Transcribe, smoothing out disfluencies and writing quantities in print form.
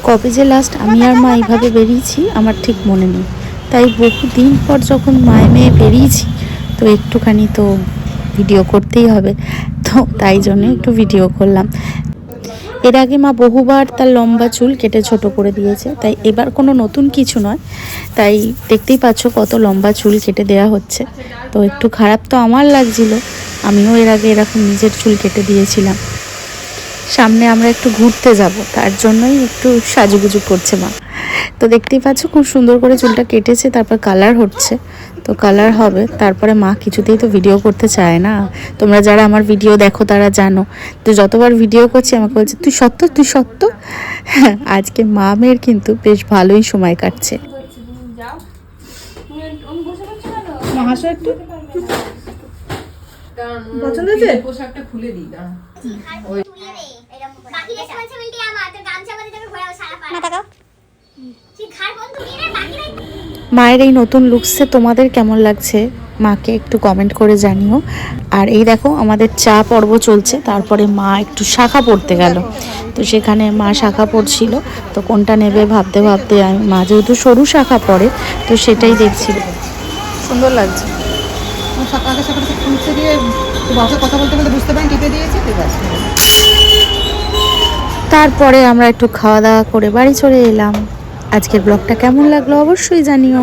কবে যে লাস্ট আমি আর মা এইভাবে বেরিয়েছি আমার ঠিক মনে নেই, তাই বহুদিন পর যখন মায়ে মেয়ে বেরিয়েছি তো একটুখানি তো ভিডিও করতেই হবে, তো তাই জন্য একটু ভিডিও করলাম। এর আগে মা বহুবার তার লম্বা চুল কেটে ছোট করে দিয়েছে, তাই এবার কোনো নতুন কিছু নয়। তাই দেখতেই পাচ্ছ কত লম্বা চুল কেটে দেয়া হচ্ছে। তো একটু খারাপ তো আমার লাগছিল, আমিও এর আগে এরকম নিজের চুল কেটে দিয়েছিলাম। সামনে আমরা একটু ঘুরতে যাব, তার জন্যই একটু সাজুগুজু করছে মা। তো দেখতেই পাচ্ছ খুব সুন্দর করে চুলটা কেটেছে, তারপর কালার হচ্ছে। তো কালার হবে, তারপরে মা কিছুতেই তো ভিডিও করতে চায় না। তোমরা যারা আমার ভিডিও দেখো তারা জানো, তো যতবার ভিডিও করছি আমাকে বলছে তুই সত্য তুই সত্য। আজকে মা মেয়ের কিন্তু বেশ ভালোই সময় কাটছে। পছন্দ হয়েছে? পোশাকটা খুলে দিই না। মায়ের এই নতুন লুকসে তোমাদের কেমন লাগছে মাকে একটু কমেন্ট করে জানিও। আর এই দেখো আমাদের চা পর্ব চলছে, তারপরে মা একটু শাখা পড়তে গেল। তো সেখানে মা শাখা পড়ছিল, তো কোনটা নেবে ভাবতে ভাবতে আমি, মা যেহেতু সরু শাখা পড়ে তো সেটাই দেখছিল। সুন্দর লাগছে। সকালে সকালে খুলতে দিয়ে বাসে কথা বলতে বলতে বুঝতে পারেন টিপে দিয়েছে, ঠিক আছে। তারপরে আমরা একটু খাওয়া দাওয়া করে বাড়ি চলে এলাম। আজকের ব্লগটা কেমন লাগলো অবশ্যই জানিও।